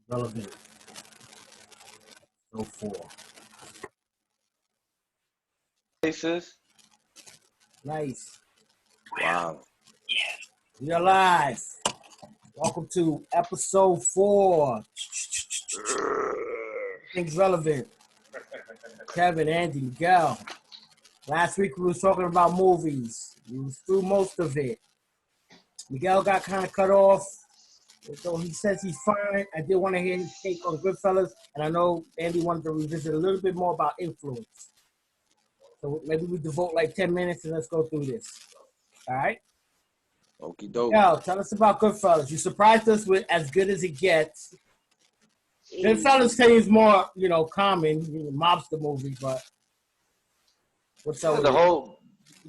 Relevant. So four. Places. Nice. Wow. You're live. Welcome to episode 4. Things relevant. Kevin, Andy, Miguel. Last week we was talking about movies. We was through most of it. Miguel got kind of cut off. So he says he's fine. I did want to hear his take on Goodfellas, and I know Andy wanted to revisit a little bit more about influence. So maybe we devote like 10 minutes and let's go through this. All right? Okie doke. Miguel, tell us about Goodfellas. You surprised us with As Good As It Gets. Goodfellas seems more, common, mobster movie, but what's up with The it? whole,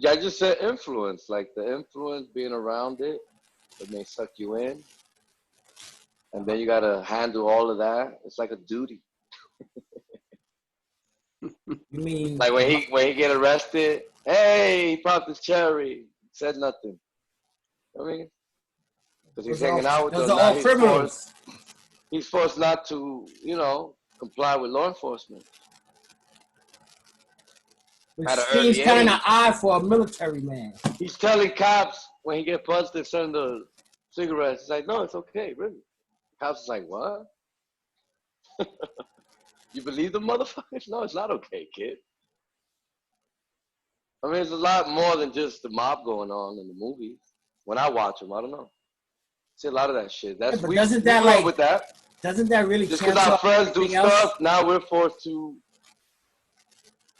I just said influence, like the influence being around it may suck you in. And then you got to handle all of that. It's like a duty. You mean Like when he get arrested, hey, he popped his cherry, said nothing. I mean, because he's hanging out with those them. are Now all criminals? he's forced not to, comply with law enforcement. Which At an seems early kind age. of odd for a military man. He's telling cops when he get punched and send the cigarettes. He's like, no, it's okay, really. Cops is like, what? You believe the motherfuckers? No, it's not okay, kid. I mean, there's a lot more than just the mob going on in the movies. When I watch them, I don't know. See a lot of that shit. That's Yeah, but we doesn't grew that up with that. doesn't that really Just because cancel our friends do everything else? stuff, now we're forced to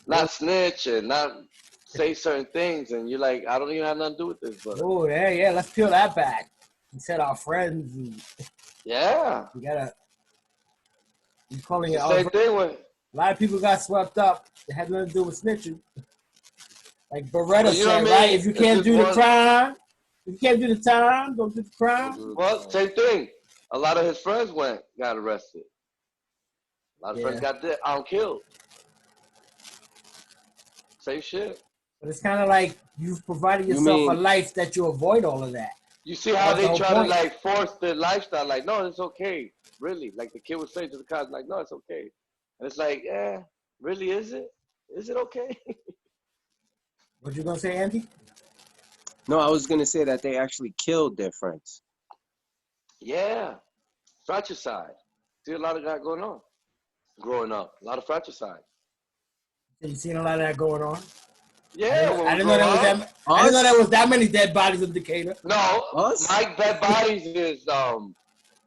not snitch and not say certain things, and you're like, I don't even have nothing to do with this, but Oh, yeah, let's peel that back. He said our friends. And yeah, you gotta. You calling it's it the our same thing with. A lot of people got swept up. It had nothing to do with snitching. Like Beretta Well, you know said, what I mean? right? If you It's can't just do the one- crime, if you can't do the time, don't do the crime. Well, same thing. A lot of his friends got arrested. A lot of friends got killed. Same shit. But it's kind of like you've provided yourself a life that you avoid all of that. You see how That's they the try whole to point. like force their lifestyle? Like, no, it's okay. Really? Like the kid was saying to the cops, like, no, it's okay. And it's like, really, is it? Is it okay? What you gonna say, Andy? No, I was gonna say that they actually killed their friends. Yeah. Fratricide. See a lot of that going on. Growing up. A lot of fratricide. You seen a lot of that going on? Yeah. I didn't know there was that many dead bodies in Decatur. No. Us? My dead bodies is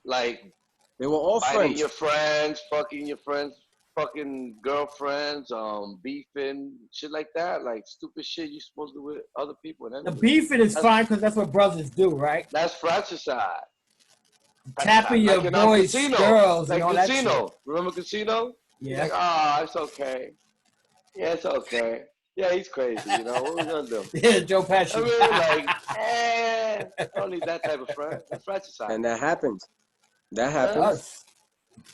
like They were all fighting friends. your friends, fucking your friends, fucking girlfriends, beefing, shit like that. Like stupid shit you supposed to do with other people. And The beefing is fine because that's what brothers do, right? That's fratricide. Tapping your boys, Casino. girls, Like and all that Casino. shit. Remember Casino? Yeah. He's like, it's okay. Yeah, it's okay. Yeah, he's crazy, What we gonna do? Yeah, Joe Pesci. I mean, like, don't need that type of friend. That's fratricide. And that happens. That happens.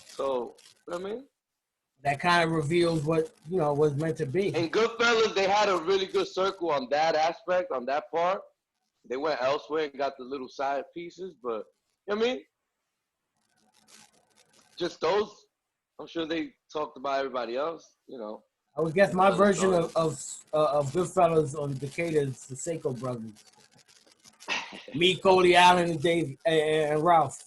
So, you know what I mean? That kind of reveals what, was meant to be. In Goodfellas, they had a really good circle on that aspect, on that part. They went elsewhere and got the little side pieces, but, you know what I mean? Just those. I'm sure they talked about everybody else, I would guess my version of Goodfellas on Decatur is the Seiko brothers. Me, Cody, Allen, and Dave, and Ralph.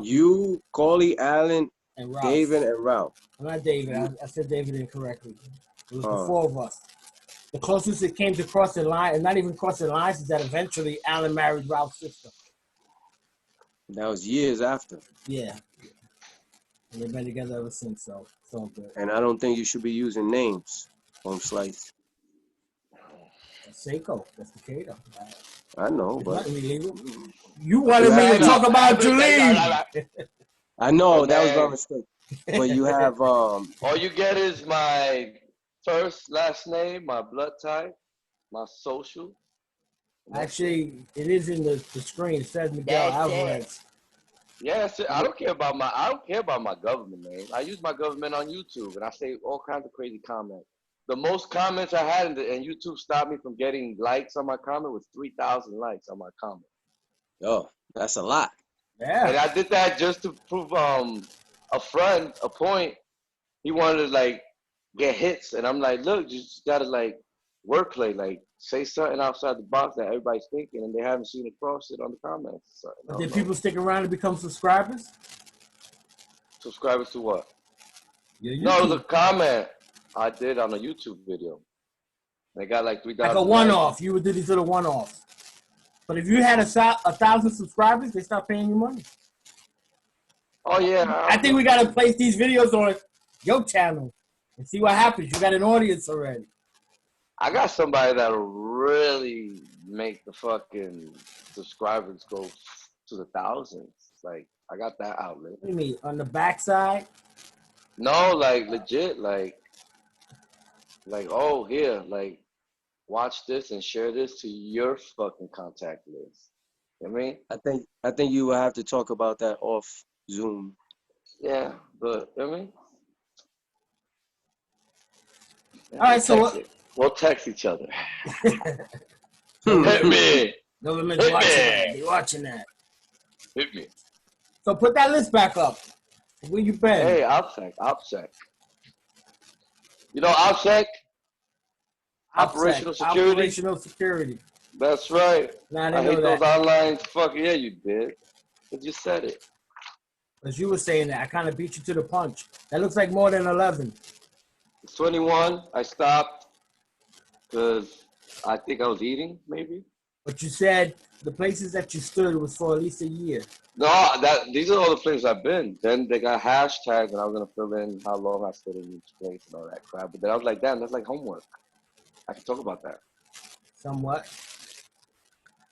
You, Coley, Allen, and Ralph. David, and Ralph. Not David. I said David incorrectly. It was the four of us. The closest it came to crossing line, and not even crossing lines, is that eventually Allen married Ralph's sister. That was years after. Yeah. And they've been together ever since, so it's all good. And I don't think you should be using names on Slice. That's Seiko. That's Decatur. I know, It's but not illegal. You wanted me to talk about Julie. I know that was my mistake. But you have All you get is my first, last name, my blood type, my social. Actually, it is in the screen. It says Miguel Alvarez. Yes, I don't care about my government name. I use my government on YouTube, and I say all kinds of crazy comments. The most comments I had, and YouTube stopped me from getting likes on my comment, was 3,000 likes on my comment. Oh, that's a lot. And Yeah. I did that just to prove a friend a point. He wanted to like get hits, and I'm like, look, you just gotta like wordplay, like say something outside the box that everybody's thinking, and they haven't seen it cross it on the comments. So, I But don't did know. people stick around to become subscribers? Subscribers to what? Your No, it was a YouTube. comment I did on a YouTube video. They got like Like a 3,000 likes. one-off. You would do these little one-offs. But if you had 1,000 subscribers, they start paying you money. Oh yeah, I I'll think we look got at to it. place these videos on your channel and see what happens. You got an audience already. I got somebody that'll really make the fucking subscribers go to the thousands. Like I got that outlet. What do you mean? On the backside? No, like legit, like oh here, like watch this and share this to your fucking contact list. You know what I mean? I think you will have to talk about that off Zoom. Yeah, but you know what I mean? Yeah, All right, so what? We'll text each other. No Hit limit. me. No limits Hit watching that. me. They watching that. Hit me. So put that list back up. Where you been? Hey, OPSEC. You know OPSEC? Operational security? Operational security. That's right. Nah, I I didn't know hate those that. online fucking, yeah, you did. But you said it. Because you were saying that. I kind of beat you to the punch. That looks like more than 11. It's 21. I stopped because I think I was eating, maybe. But you said the places that you stood was for at least a year. No, these are all the places I've been. Then they got hashtags, and I was gonna fill in how long I stood in each place and all that crap. But then I was like, damn, that's like homework. I can talk about that. Somewhat.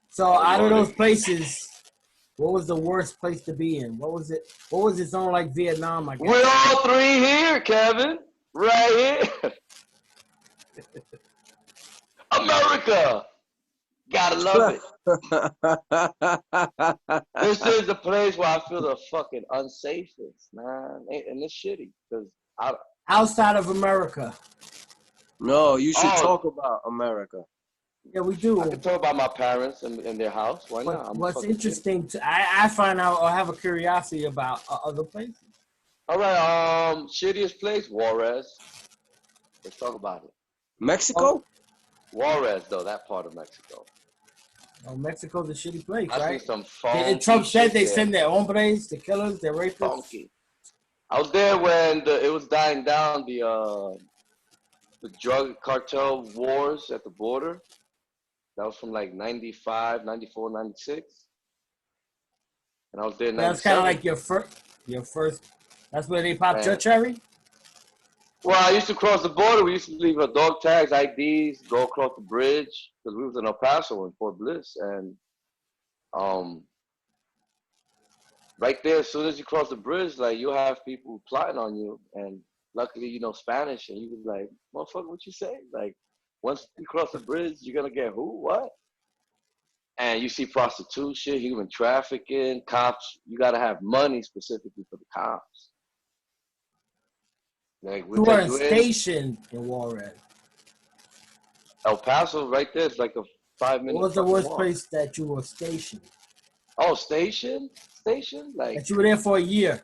So I was out of those loaded. places, what was the worst place to be in? What was it? What was its own like Vietnam, I guess? We're all three here, Kevin. Right here. America. Gotta love it. This is the place where I feel the fucking unsafest, man. And it's shitty because Outside of America. No, you should oh, talk about America. Yeah, we do. I can talk about my parents and their house. Why not? But I'm a what's fucking kid. interesting, I find out or have a curiosity about other places. All right, shittiest place, Juarez. Let's talk about it. Mexico? Juarez, though, that part of Mexico. Oh, Mexico's a shitty place, I right? see some funky Trump said they shit send their hombres, the killers, the rapists. funky. I was there when it was dying down, the drug cartel wars at the border. That was from like 95, 94, 96. And I was there in That's kind of 97. like your first. That's where they popped your Man. cherry. Well, I used to cross the border. We used to leave our dog tags, IDs, go across the bridge because we was in El Paso in Fort Bliss, and um, right there, as soon as you cross the bridge, like you'll have people plotting on you, and luckily you know Spanish, and you was like, "Motherfucker, what you say?" Like, once you cross the bridge, you're gonna get who, what? And you see prostitution, human trafficking, cops. You gotta have money specifically for the cops. Like we You take weren't you in. stationed in Juarez. El Paso, right there, it's like a 5 minute. What was the worst walk. place that you were stationed? Oh, station, like That you were there for a year.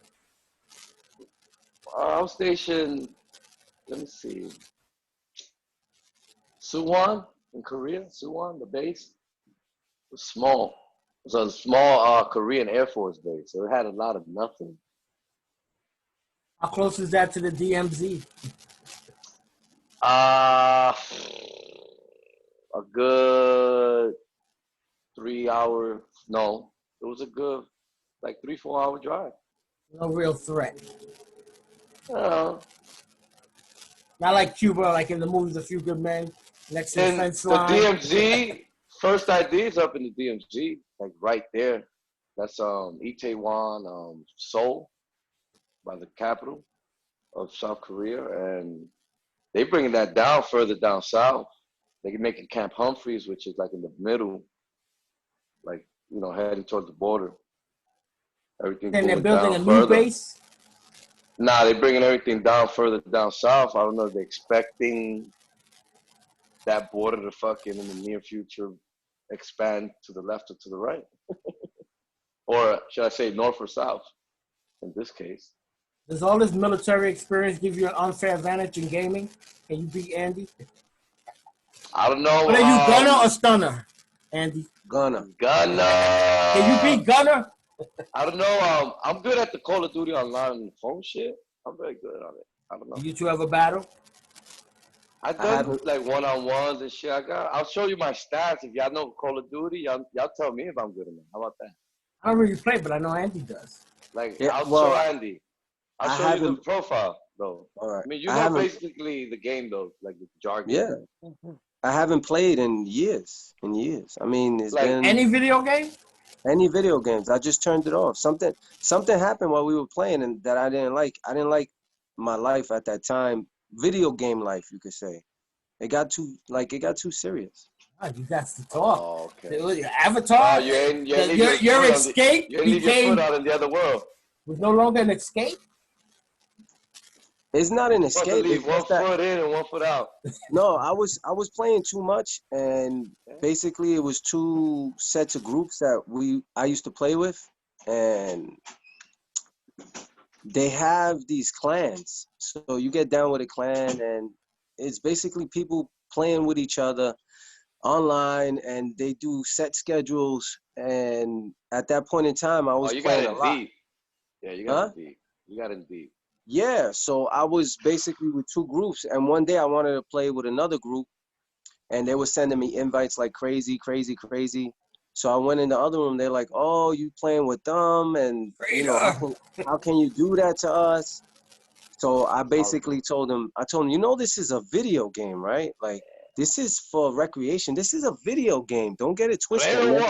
I was stationed. Let me see, Suwon in Korea. Suwon, the base was small. It was a small Korean Air Force base, so it had a lot of nothing. How close is that to the DMZ? Uh, a good 3 hour. No, it was a good like 3-4 hour drive. No real threat. Uh, Not like Cuba, like in the movies, A Few Good Men, next to the and fence the line. DMZ, first ID is up in the DMZ, like right there. That's Itaewon, Seoul, by the capital of South Korea, and they bringing that down further down south. They making Camp Humphreys, which is like in the middle, like heading towards the border. Everything Then they're going building down a new further. base. Nah, they're bringing everything down further down south. I don't know if they're expecting that border to fucking in the near future expand to the left or to the right. or should I say north or south in this case. Does all this military experience give you an unfair advantage in gaming? Can you beat Andy? I don't know. What are you, Gunner or Stunner, Andy? Gunner. Can you beat Gunner? I don't know. I'm good at the Call of Duty online and phone shit. I'm very good on it. I don't know. You two have a battle? I done like one-on-ones and shit. I'll show you my stats. If y'all know Call of Duty, y'all tell me if I'm good or not. How about that? I don't really play, but I know Andy does. Like, Yeah, I'll well, show Andy. I'll show you the profile, though. All right. I mean, you know basically the game, though, like the jargon. Yeah. I haven't played in years. I mean, it's Like, been Any video game? any video games. I just turned it off. Something happened while we were playing and that I didn't like. I didn't like my life at that time. Video game life, you could say. It got too serious. Oh, you got to talk. Oh, okay. Avatar, you ain't your escape you ain't leave your foot out in the other world. was no longer an escape. It's not an escape. You have to leave one foot in and one foot out. No, I was playing too much, and basically it was two sets of groups that I used to play with, and they have these clans. So you get down with a clan, and it's basically people playing with each other online, and they do set schedules. And at that point in time, I was playing a lot. Deep. Yeah, you got it deep. You got it deep. Yeah, so I was basically with two groups, and one day I wanted to play with another group, and they were sending me invites like crazy. So I went in the other room. They're like, "Oh, you playing with them, and you know how can you do that to us?" So I basically told them, you know, this is a video game, right? Like this is for recreation. This is a video game. Don't get it twisted.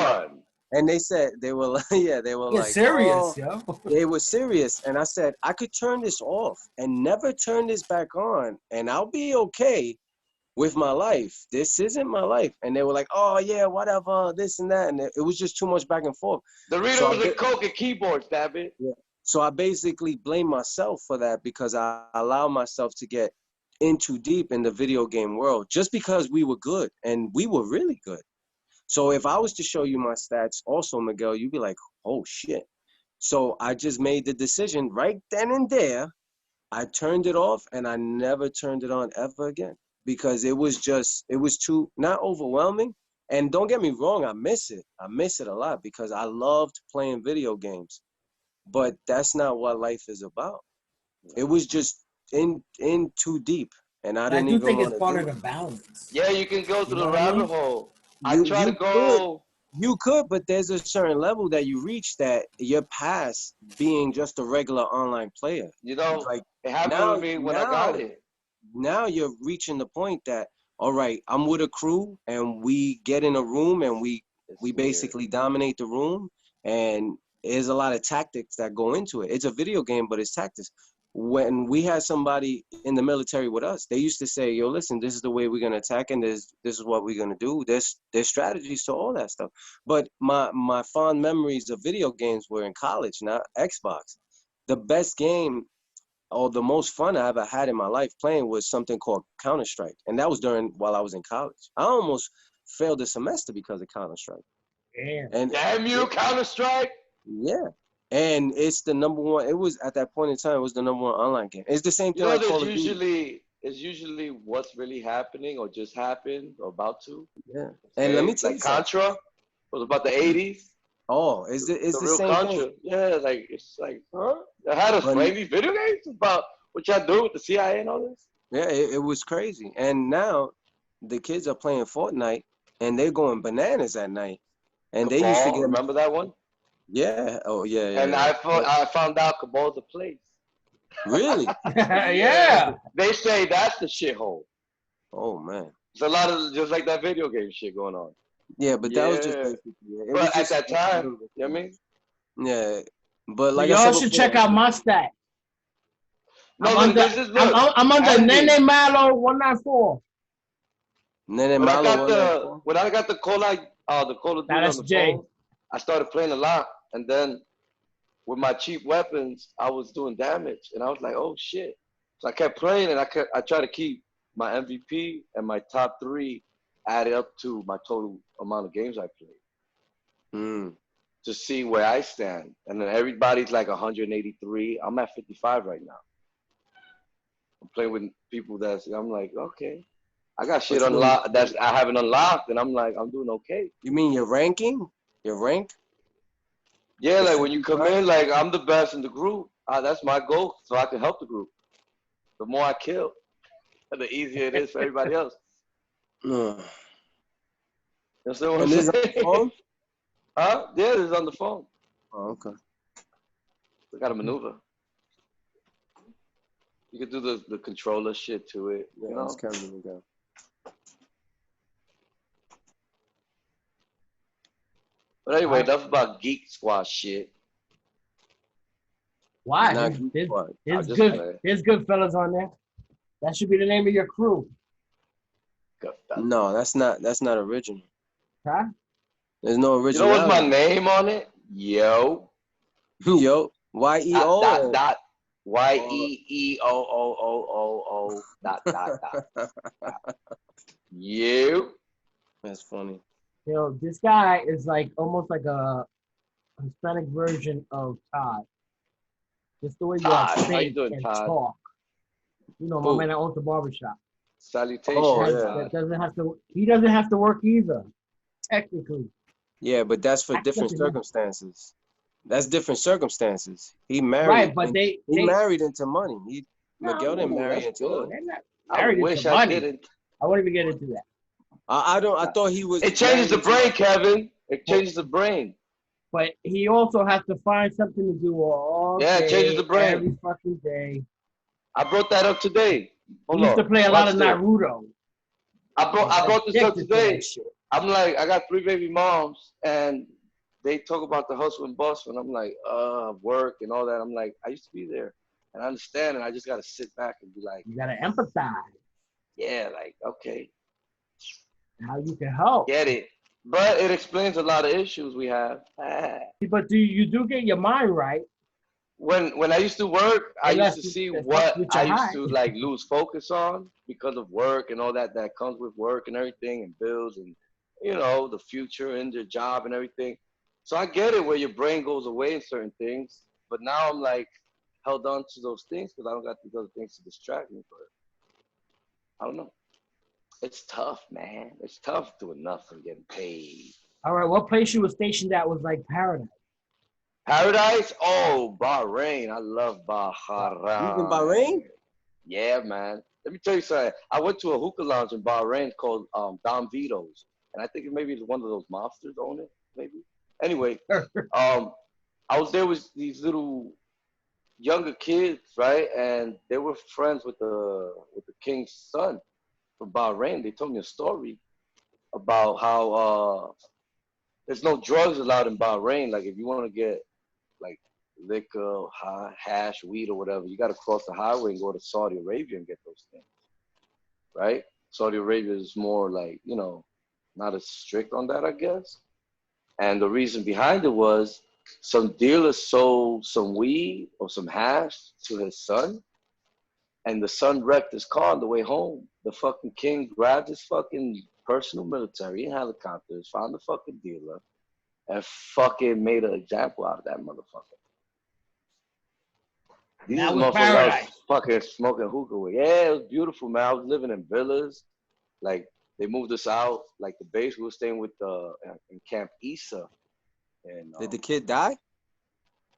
And they were like, serious, yo. They were serious. And I said, I could turn this off and never turn this back on, and I'll be okay with my life. This isn't my life. And they were like, oh yeah, whatever, this and that. And it was just too much back and forth. Doritos and Coke and keyboards, damn it. Yeah. So I basically blame myself for that because I allowed myself to get in too deep in the video game world just because we were good, and we were really good. So if I was to show you my stats also, Miguel, you'd be like, oh shit. So I just made the decision right then and there. I turned it off, and I never turned it on ever again because it was too, not overwhelming. And don't get me wrong, I miss it. I miss it a lot because I loved playing video games. But that's not what life is about. It was just in too deep, and I didn't even want to do it. I do think it's part of the balance. Yeah, you can go through the rabbit hole. You could, but there's a certain level that you reach that you're past being just a regular online player. You know, like it happened to me when I got it. Now you're reaching the point that, all right, I'm with a crew, and we get in a room, and we basically dominate the room, and there's a lot of tactics that go into it. It's a video game, but it's tactics. When we had somebody in the military with us, they used to say, yo, listen, this is the way we're going to attack, and this is what we're going to do. There's strategies to all that stuff. But my fond memories of video games were in college, not Xbox. The best game or the most fun I ever had in my life playing was something called Counter-Strike. And that was while I was in college. I almost failed a semester because of Counter-Strike. Damn you, Counter-Strike! Yeah. And it's the number one. It was at that point in time. It was the number one online game. It's the same thing. It's usually what's really happening or just happened or about to. Yeah. And let me tell you something. Contra was about the 80s. Oh, it's the real same Contra. thing. Yeah, it's like, huh? I had us playing these video games about what y'all do with the CIA and all this. Yeah, it was crazy. And now the kids are playing Fortnite, and they're going bananas at night. And they used to get. Remember that one? Yeah. Oh, yeah. And I found out Cabal's a place. Really? Yeah. They say that's the shithole. Oh, man. There's a lot of just like that video game shit going on. Yeah, but that was just basically it. But at that time, you know what I mean? Yeah. But like y'all should check out my stat. No, I'm under Nene Malo 194. Nene Malo. When I got the Call of Duty on the phone, I started playing a lot, and then with my cheap weapons, I was doing damage, and I was like, "Oh shit!" So I kept playing, and I tried to keep my MVP and my top 3 added up to my total amount of games I played. to see where I stand. And then everybody's like 183. I'm at 55 right now. I'm playing with people I'm like, okay. I got shit Which one? unlocked that I haven't unlocked, and I'm like, I'm doing okay. You mean your ranking? Your rank? Yeah, The like when you come 55? in, like I'm the best in the group. That's my goal, so I can help the group. The more I kill, the easier it is for everybody else. Uh, You understand what I'm and this is on the saying? phone? Huh? Yeah, this is on the phone. Oh, okay. We got to maneuver. You could do the controller shit to it, Yeah, you let's know? carry it down. But anyway, enough about Geek Squad shit. It's Why? not Geek Squad. There's just good. play. There's good fellas on there. That should be the name of your crew, No, that's not original. huh? There's no You know what's my originality. name on it? Yo. Yo, Dot YEO. dot YEEOOOOO dot. You. That's funny. You know, this guy is like almost like a Hispanic version of Todd. Just the way you Todd. How you think doing, and Todd? talk. You know, my Who? man that owns the barbershop. Oh, Salutations, yeah. Todd. He doesn't have to work either, technically. Yeah, but that's for Acts like different he does. circumstances. That's different circumstances. He married. Right, but He married into money. Miguel didn't Ooh, marry that's into good. money. They're not I married wish into I money. didn't. I won't even get into that. I thought he was. It changes the married into brain, money. Kevin. It changes the brain. But he also has to find something to do all Yeah, it changes day, the brain. every fucking day. I brought that up today. He Hold used to on. play a lot Watch of this. Naruto. I brought this up Addicted to today. that shit. I'm like, I got 3 baby moms, and they talk about the hustle and bustle, and I'm like, work and all that. I'm like, I used to be there, and I understand, and I just gotta sit back and be like, You gotta empathize yeah, like, okay, how you can help. get it. But it explains a lot of issues we have. But you do get your mind right. When I used to work, I used Unless to see it fucks what with I your used high. to like lose focus on because of work and all that comes with work and everything and bills and the future and your job and everything. So I get it where your brain goes away in certain things, but now I'm like held on to those things because I don't got these other things to distract me. But I don't know. It's tough, man. It's tough doing nothing, getting paid. All right, what place you were stationed at was like paradise? Paradise? Oh, Bahrain. I love You was in Bahrain. Bahrain? Yeah, man. Let me tell you something. I went to a hookah lounge in Bahrain called Don Vito's, and I think maybe it's one of those mobsters own it. Maybe. Anyway, I was there with these little younger kids, right? And they were friends with the king's son from Bahrain. They told me a story about how there's no drugs allowed in Bahrain. Like if you want to get like liquor, hash, weed, or whatever, you got to cross the highway and go to Saudi Arabia and get those things, right? Saudi Arabia is more like, not as strict on that, I guess. And the reason behind it was some dealer sold some weed or some hash to his son, and the son wrecked his car on the way home. The fucking king grabbed his fucking personal military and helicopters, found the fucking dealer, and fucking made an example out of that motherfucker. These That are was motherfuckers I was paradise. fucking smoking hookah with. Yeah, it was beautiful, man. I was living in villas. Like, they moved us out. Like, the base, we were staying with in Camp Isa. And Did the kid die?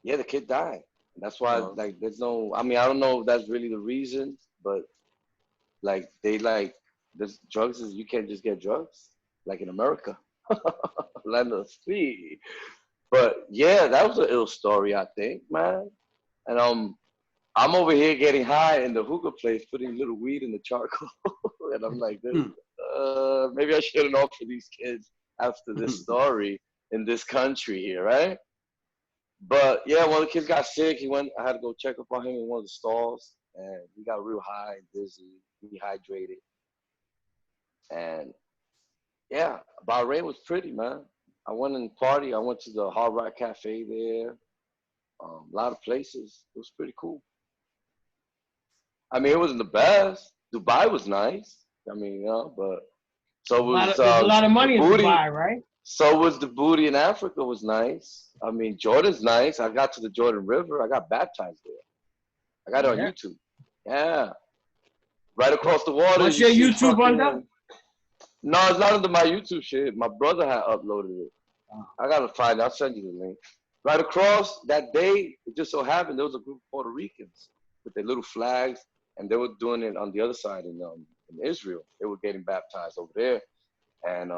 yeah, the kid died. And that's why, like, there's no, I mean, I don't know if that's really the reason, but, like, there's drugs, you can't just get drugs, like in America. Land of free. But, yeah, that was an ill story, I think, man. And, I'm over here getting high in the hookah place, putting little weed in the charcoal. And I'm like, maybe I shouldn't offer these kids after this story in this country here, right? But yeah, one of the kids got sick. I had to go check up on him in one of the stalls, and he got real high, dizzy, dehydrated. And yeah, Bahrain was pretty, man. I went and party. I went to the Hard Rock Cafe there. A lot of places. It was pretty cool. I mean, it wasn't the best. Dubai was nice. I mean, but so it was There's a lot of the money in booty. Dubai, right? So was the booty in Africa was nice. I mean, Jordan's nice. I got to the Jordan River. I got baptized there. I got it on Yeah. YouTube. Yeah. Right across the water. What's you your see YouTube fucking, under? No, it's not under my YouTube shit. My brother had uploaded it. Oh. I gotta find it. I'll send you the link. Right across that day, it just so happened there was a group of Puerto Ricans with their little flags, and they were doing it on the other side in Israel. They were getting baptized over there, and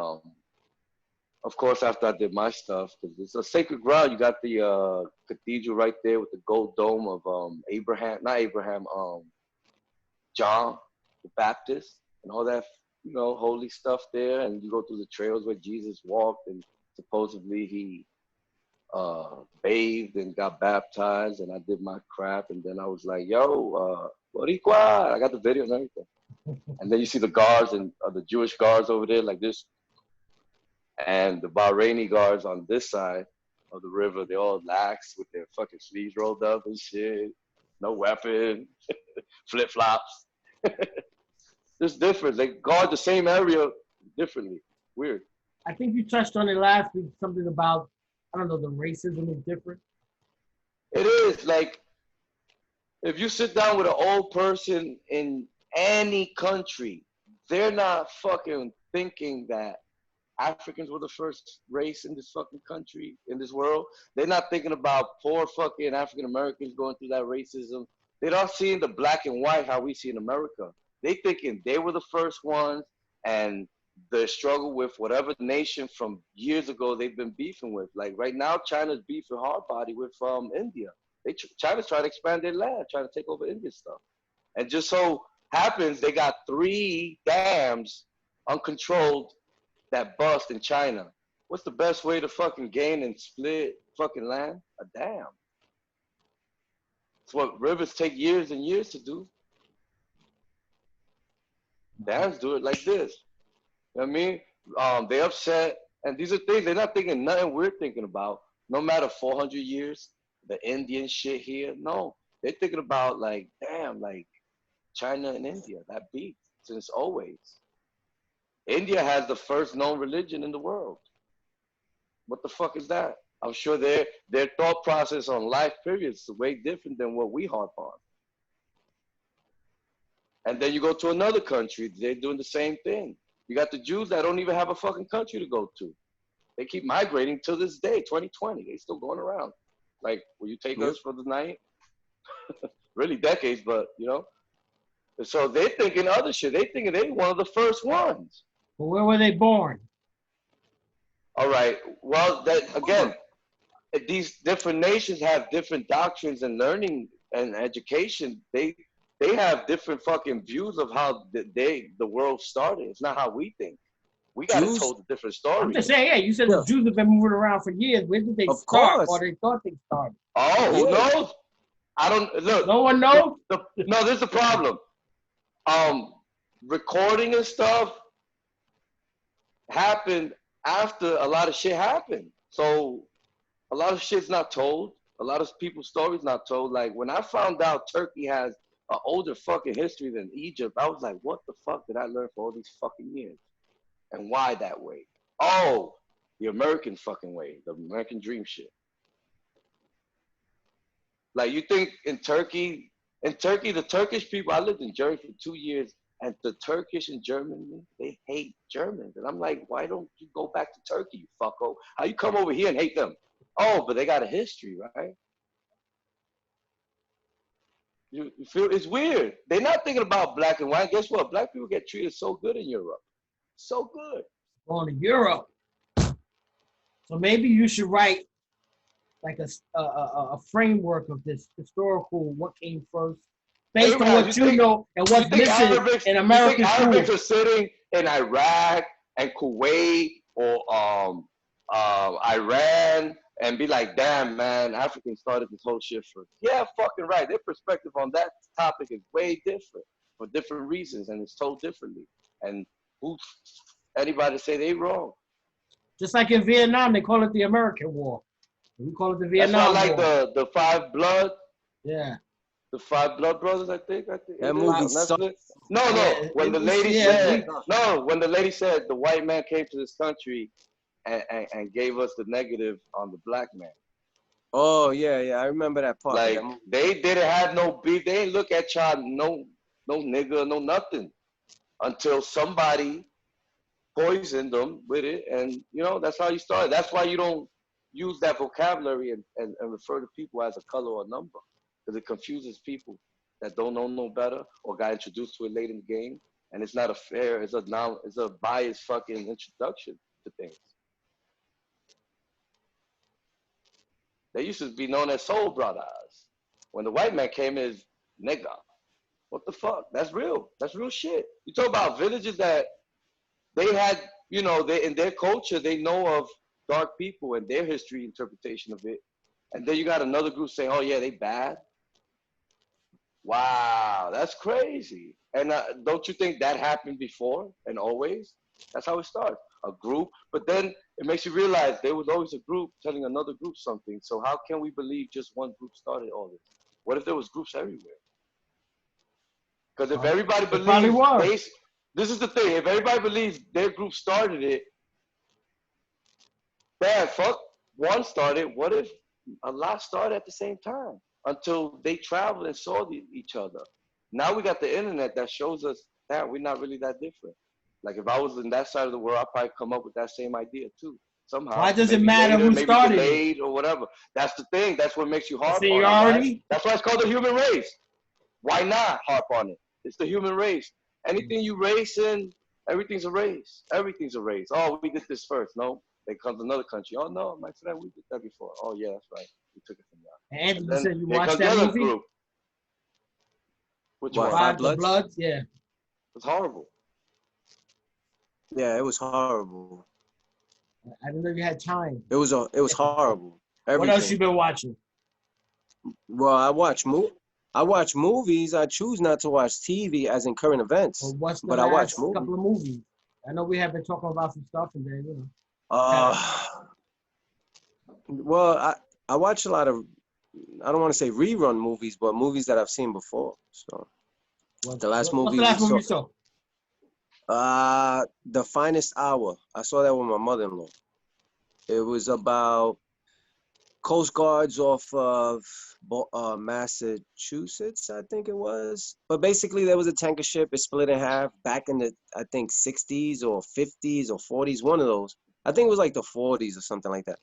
of course, after I did my stuff, because it's a sacred ground. You got the cathedral right there with the gold dome of John the Baptist, and all that, holy stuff there. And you go through the trails where Jesus walked, and supposedly he bathed and got baptized. And I did my crap, and then I was like, "Yo, Boricua!" I got the video and everything. And then you see the guards and the Jewish guards over there like this. And the Bahraini guards on this side of the river, they all lax with their fucking sleeves rolled up and shit. No weapon, flip flops. It's different. They guard the same area differently. Weird. I think you touched on it last week, something about, I don't know, the racism is different. It is like, if you sit down with an old person in any country, they're not fucking thinking that Africans were the first race in this fucking country, in this world. They're not thinking about poor fucking African Americans going through that racism. They're not seeing the black and white how we see in America. They thinking they were the first ones, and the struggle with whatever nation from years ago they've been beefing with. Like right now, China's beefing hard body with India. China's trying to expand their land, trying to take over Indian stuff. And just so happens they got 3 dams uncontrolled that bust in China. What's the best way to fucking gain and split fucking land? A dam. It's what rivers take years and years to do. Dams do it like this. You know what I mean? They upset, and these are things they're not thinking nothing we're thinking about. No matter 400 years, the Indian shit here. No, they're thinking about like, damn, like China and India, that beef since always. India has the first known religion in the world. What the fuck is that? I'm sure their thought process on life period is way different than what we harp on. And then you go to another country, they're doing the same thing. You got the Jews that don't even have a fucking country to go to. They keep migrating to this day, 2020. They still going around. Like, will you take us for the night? Really decades, but So they're thinking other shit. They thinking they one of the first ones. But where were they born? All right. Well, that again, these different nations have different doctrines and learning and education. They have different fucking views of how the world started. It's not how we think. We got it told a different story. I'm just saying, yeah, you said the Jews have been moving around for years. Where did they start? Or they thought they started? Oh, who knows? I don't look. No one knows? No, there's a problem. Recording and stuff happened after a lot of shit happened. So a lot of shit's not told. A lot of people's stories not told. Like when I found out Turkey has an older fucking history than Egypt, I was like, what the fuck did I learn for all these fucking years? And why that way? Oh, the American fucking way, the American dream shit. Like you think in Turkey, the Turkish people, I lived in Germany for 2 years, and the Turkish in Germany, they hate Germans. And I'm like, why don't you go back to Turkey, you fucko? How you come over here and hate them? Oh, but they got a history, right? You feel it's weird. They're not thinking about black and white. Guess what? Black people get treated so good in Europe. So good. Going to Europe. So maybe you should write like a framework of this historical, what came first, based on what you know and what's missing in American schools. Arabics are sitting in Iraq and Kuwait or Iran and be like, damn, man, Africans started this whole shit first. Yeah, fucking right. Their perspective on that topic is way different for different reasons, and it's told differently. And who's anybody say they wrong? Just like in Vietnam, they call it the American War. We call it the Vietnam War. That's why I like the Five Blood. Yeah. The Five Blood Brothers, I think. That movie sucked. No. When the lady said the white man came to this country and gave us the negative on the black man. Oh yeah, I remember that part. Like That movie. they didn't have no beef. They didn't look at y'all no nigga, no nothing until somebody poisoned them with it, and that's how you start. That's why you don't use that vocabulary and refer to people as a color or a number, because it confuses people that don't know no better or got introduced to it late in the game, and it's not a fair. It's a biased fucking introduction to things. They used to be known as soul brothers. When the white man came as nigga, what the fuck? That's real. That's real shit. You talk about villages that they had, they in their culture, they know of dark people and their history interpretation of it. And then you got another group saying, oh yeah, they bad. Wow, that's crazy. And don't you think that happened before and always? That's how it starts. A group, but then it makes you realize there was always a group telling another group something. So how can we believe just one group started all this? What if there was groups everywhere? Because if everybody believes this is the thing. If everybody believes their group started it, bad fuck one started. What if a lot started at the same time until they traveled and saw each other? Now we got the internet that shows us that we're not really that different. Like if I was in that side of the world, I'd probably come up with that same idea too. Somehow. Why does it matter who started it? Or whatever. That's the thing. That's what makes you harp on it. Right? That's why it's called the human race. Why not harp on it? It's the human race. Anything you race in, everything's a race. Everything's a race. Oh, we did this first. No, they come to another country. Oh no, my friend, we did that before. Oh yeah, that's right. We took it from there. And you said you watched that movie? Group. Which one? Five Bloods? Yeah. It's horrible. Yeah, it was horrible. I didn't know you had time. It was horrible. Everything. What else you been watching? Well, I watch movies. I choose not to watch TV as in current events. Well, but I watch couple of movies. I know we have been talking about some stuff and then, Well, I watch a lot of, I don't want to say rerun movies, but movies that I've seen before. So the last movie you saw? The Finest Hour. I saw that with my mother-in-law. It was about Coast Guards off of Massachusetts, I think it was. But basically, there was a tanker ship. It split in half back in the, I think, 60s or 50s or 40s, one of those. I think it was like the 40s or something like that.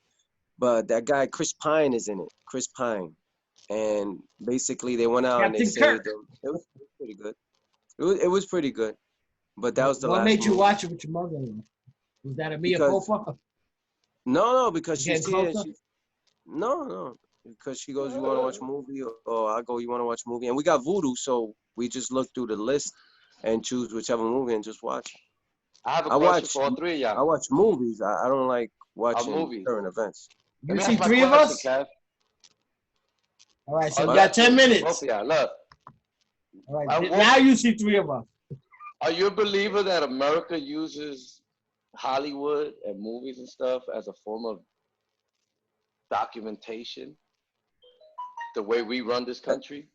But that guy, Chris Pine, is in it. Chris Pine. And basically, they went out Captain and they saved them. It was pretty good. It was pretty good. But that was the last What made you movie. watch it with your mother-in-law? Was that a Mia Culpa? No, because she's here. No, because she goes, you want to watch a movie? Or I go, you want to watch a movie? And we got Vudu, so we just look through the list and choose whichever movie and just watch. I have a question for all three of y'all. I watch movies. I don't like watching current events. You see three of us? Kev. All right, so we got 10 minutes. Both of y'all, look. All right, now you see three of us. Are you a believer that America uses Hollywood and movies and stuff as a form of documentation? The way we run this country?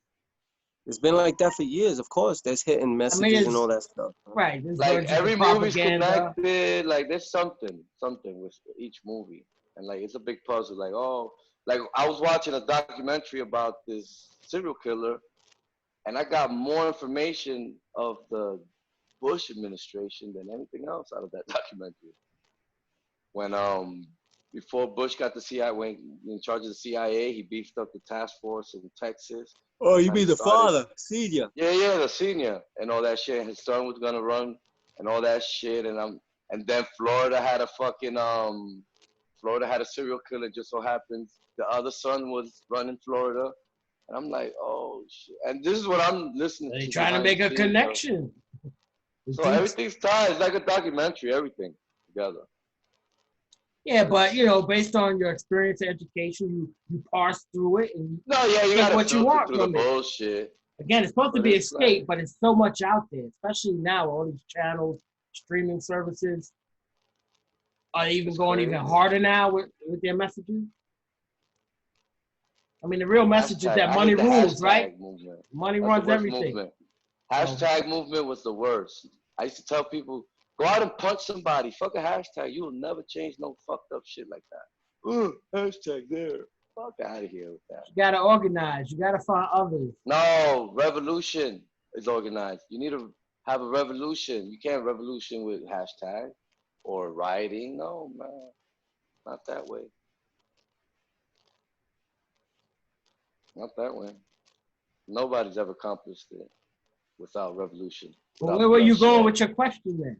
It's been like that for years, of course. There's hidden messages and all that stuff. Right. Like every movie's connected. Like there's something with each movie. And like it's a big puzzle. Like, oh, like I was watching a documentary about this serial killer and I got more information of the Bush administration than anything else out of that documentary. When before Bush got the CIA, when in charge of the CIA, he beefed up the task force in Texas. Oh, you mean the father, senior? Yeah, the senior and all that shit. His son was gonna run and all that shit, and then Florida had a fucking Florida had a serial killer. Just so happens the other son was running Florida, and I'm like, oh shit. And this is what I'm listening to. They're trying to make a connection. So everything's tied. It's like a documentary. Everything together. Yeah, but based on your experience and education, you parse through it and you got what you want through from the it. bullshit. Again, it's supposed to be escape, but it's so much out there, especially now. All these channels, streaming services are even going even harder now with their messages. I mean, the real message is that money rules, right? Money runs everything. Movement. Hashtag movement was the worst. I used to tell people, Go out and punch somebody. Fuck a hashtag. You will never change no fucked up shit like that. Hashtag there. Fuck out of here with that. You gotta organize. You gotta find others. No, revolution is organized. You need to have a revolution. You can't revolution with hashtag or rioting. No, man. Not that way. Not that way. Nobody's ever accomplished it without revolution. Well, Without where were you bloodshed. going with your question then?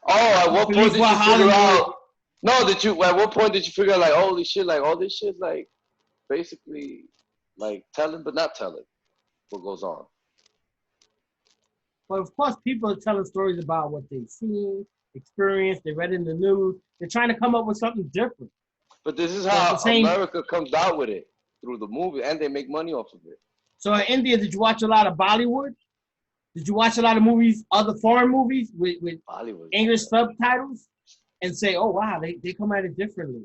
Oh, at what point did you figure Hollywood. out? No, at what point did you figure out like holy shit, like all this shit, like basically like telling but not telling what goes on. But of course, people are telling stories about what they've seen, experienced, they read in the news. They're trying to come up with something different. But this is So how the same- America comes out with it through the movie, and they make money off of it. So in India, did you watch a lot of Bollywood? Did you watch a lot of movies, other foreign movies with Bollywood, English subtitles, and say, "Oh wow, they come at it differently,"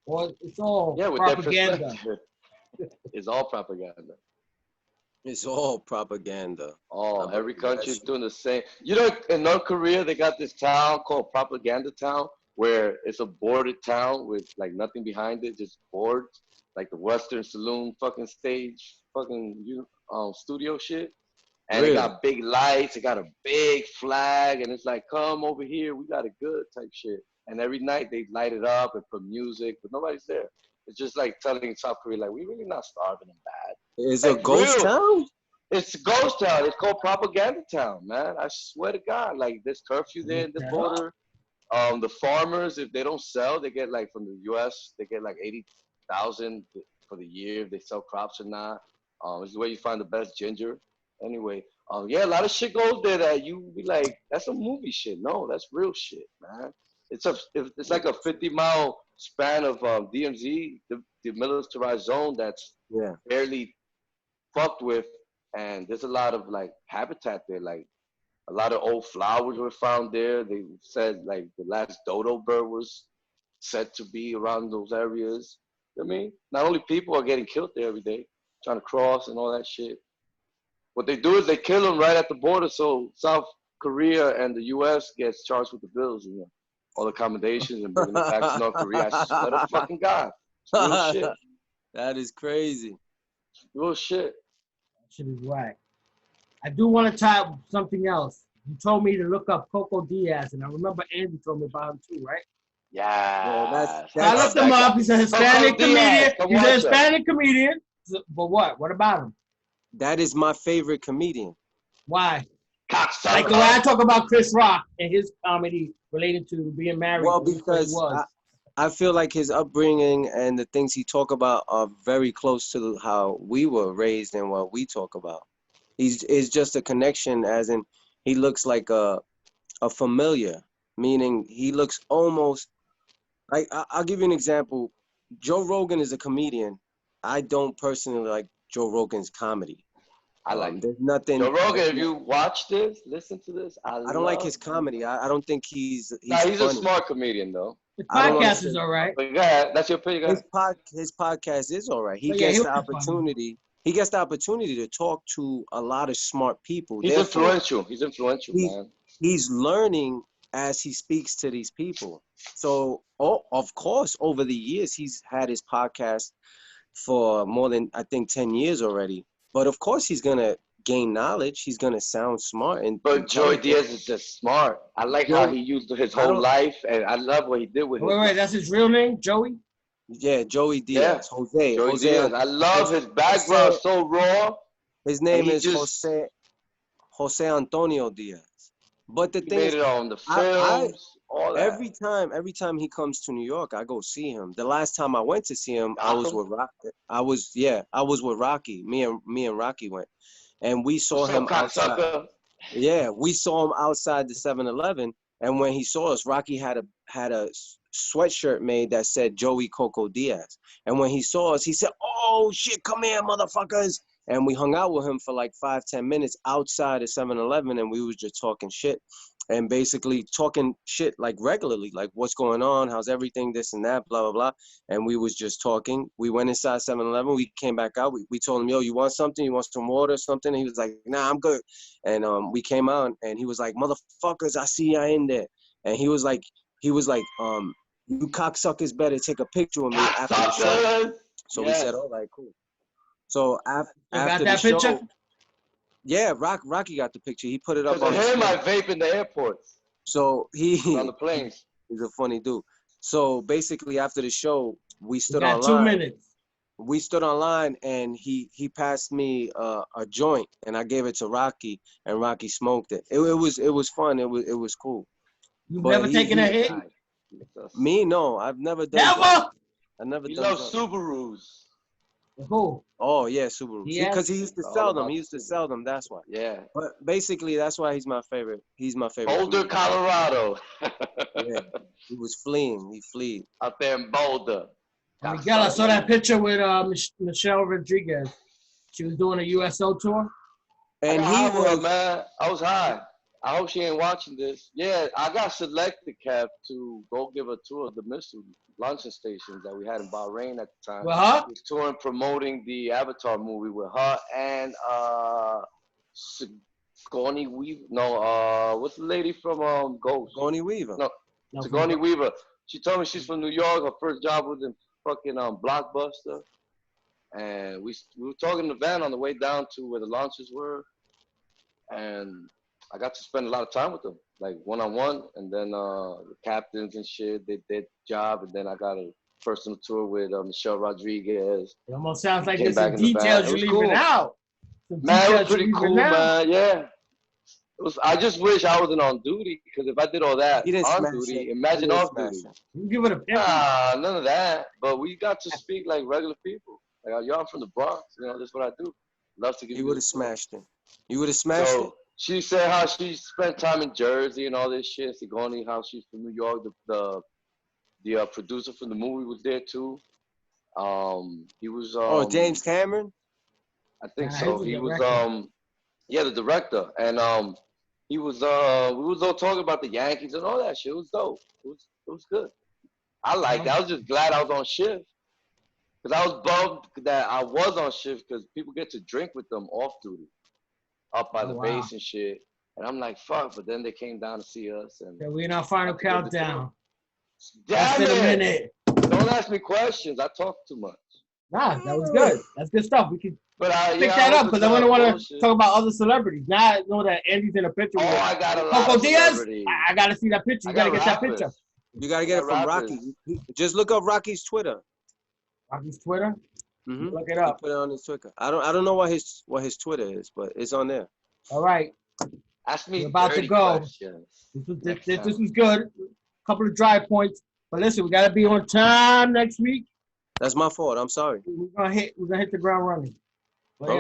or it's all with propaganda? that perspective. It's all propaganda. It's all propaganda. Oh, I every believe country's that's- doing the same. You know, in North Korea, they got this town called Propaganda Town, where it's a boarded town with like nothing behind it, just boards, like the Western Saloon fucking stage, fucking studio shit. And Really? it got big lights, it got a big flag, and it's like, come over here, we got it good type shit. And every night they light it up and put music, but nobody's there. It's just like telling South Korea, like, we really not starving and bad. It's Like, a ghost real. town? It's a ghost town. It's called Propaganda Town, man. I swear to God, like there's curfew there in the border. The farmers, if they don't sell, they get like from the U.S. They get like 80,000 for the year if they sell crops or not. This is where you find the best ginger. Anyway, yeah, a lot of shit goes there that you be like, that's a movie shit. No, that's real shit, man. It's like a 50-mile span of DMZ, the demilitarized zone that's barely fucked with, and there's a lot of like habitat there. Like a lot of old flowers were found there. They said like the last dodo bird was said to be around those areas. You know what I mean? Not only people are getting killed there every day, trying to cross and all that shit. What they do is they kill them right at the border, so South Korea and the U.S. gets charged with the bills, you know, all the accommodations and bringing it back to North Korea. I swear to fucking God, it's real shit. That is crazy. Real shit. That shit is whack. I do want to tie up something else. You told me to look up Coco Diaz, and I remember Andy told me about him too, right? Yeah. So I looked him up. He's a Hispanic comedian. He's a Hispanic comedian. But what? What about him? That is my favorite comedian. Why? Like the way I talk about Chris Rock and his comedy related to being married. Well, because I feel like his upbringing and the things he talk about are very close to how we were raised and what we talk about. It's just a connection, as in he looks like a familiar, meaning he looks almost like, I'll give you an example. Joe Rogan is a comedian. I don't personally like Joe Rogan's comedy. I like there's nothing. Joe Rogan, if you watch this, listen to this. I don't like his comedy. I don't think he's a smart comedian though. His podcast is all right. But yeah, that's your opinion. His podcast is all right. He gets the opportunity. He gets the opportunity to talk to a lot of smart people. He's influential. He's influential, man. He's learning as he speaks to these people. So, of course, over the years, he's had his podcast for more than, I think, 10 years already. But of course, he's going to gain knowledge. He's going to sound smart. But Joey Diaz is just smart. I like how he used his whole life, and I love what he did with it. Wait, that's his real name, Joey? Yeah, Joey Diaz. Yeah. Joey Diaz. I love his background, so raw. His name is Jose Antonio Diaz. But the thing is, made it on the films, all that. Every time he comes to New York, I go see him. The last time I went to see him, I was with Rocky. I was with Rocky. Me and Rocky went, and we saw him outside. Yeah, we saw him outside the 7-Eleven, and when he saw us, Rocky had a sweatshirt made that said Joey Coco Diaz. And when he saw us, he said, "Oh shit, come here, motherfuckers!" And we hung out with him for like 5-10 minutes outside of 7-Eleven, and we was just talking shit. And basically talking shit like regularly, like what's going on, how's everything, this and that, blah, blah, blah. And we was just talking. We went inside 7-Eleven. We came back out. We told him, yo, you want something? You want some water or something? And he was like, nah, I'm good. And we came out, and he was like, motherfuckers, I see y'all in there. And he was like, you cocksuckers better take a picture of me after the show. So we said, all right, cool. So after the show, picture? Yeah, Rocky got the picture. He put it up on him. I vape in the airports. So on the planes. He's a funny dude. So basically, after the show, we stood online. 2 minutes. We stood online, and he passed me a joint, and I gave it to Rocky, and Rocky smoked it. It was fun. It was cool. You've never taken a hit? Me, no. I've never done. Never. I never. You love Subarus. Who? Oh yeah, Subaru. Because he used to sell them. He used to sell them. That's why. Yeah. But basically, that's why he's my favorite. He's my favorite. Boulder, Colorado. Yeah. He was fleeing. He fled out there in Boulder. Miguel, I saw that picture with Michelle Rodriguez. She was doing a USO tour. And he was, man. I was high. I hope she ain't watching this. Yeah, I got selected, Kev, to go give a tour of the missile launching stations that we had in Bahrain at the time. Huh? She was touring, promoting the Avatar movie with her and Sigourney Weaver. No, what's the lady from Ghost? Sigourney Weaver. No, Sigourney Weaver. She told me she's from New York. Her first job was in fucking Blockbuster. And we were talking in the van on the way down to where the launches were. And I got to spend a lot of time with them, like one-on-one, and then the captains and shit, they did job, and then I got a personal tour with Michelle Rodriguez. It almost sounds like there's some details you're leaving out. Man, it was pretty cool, man, yeah. I just wish I wasn't on duty, because if I did all that on duty, imagine off duty. You give it a picture. Nah, none of that, but we got to speak like regular people. Like, yo, I'm from the Bronx, you know, that's what I do. Love to give you. You would have smashed it. You would have smashed it. She said how she spent time in Jersey and all this shit. Sigourney, how she's from New York. The producer from the movie was there too. He was. James Cameron. I think so. He was. The director, and he was. We was all talking about the Yankees and all that shit. It was dope. It was good. I liked it. I was just glad I was on shift. Because I was bummed that I was on shift because people get to drink with them off duty. Up by the base and shit. And I'm like, fuck, but then they came down to see us. And we're in our final countdown. Damn it. A minute. Don't ask me questions. I talk too much. Nah, that was good. That's good stuff. We can pick that up because I want to talk about other celebrities. Now I know that Andy's in a picture with I got a lot Coco of Diaz. celebrities. I got to see that picture. You got to get that picture. You got to get it from Rocky. Just look up Rocky's Twitter. Rocky's Twitter? Mm-hmm. Look it up. He put it on his Twitter. I don't know what his Twitter is, but it's on there. All right. Ask me. We're about to go. This was good. A couple of dry points, but listen, we gotta be on time next week. That's my fault. I'm sorry. We're gonna hit the ground running. But yeah.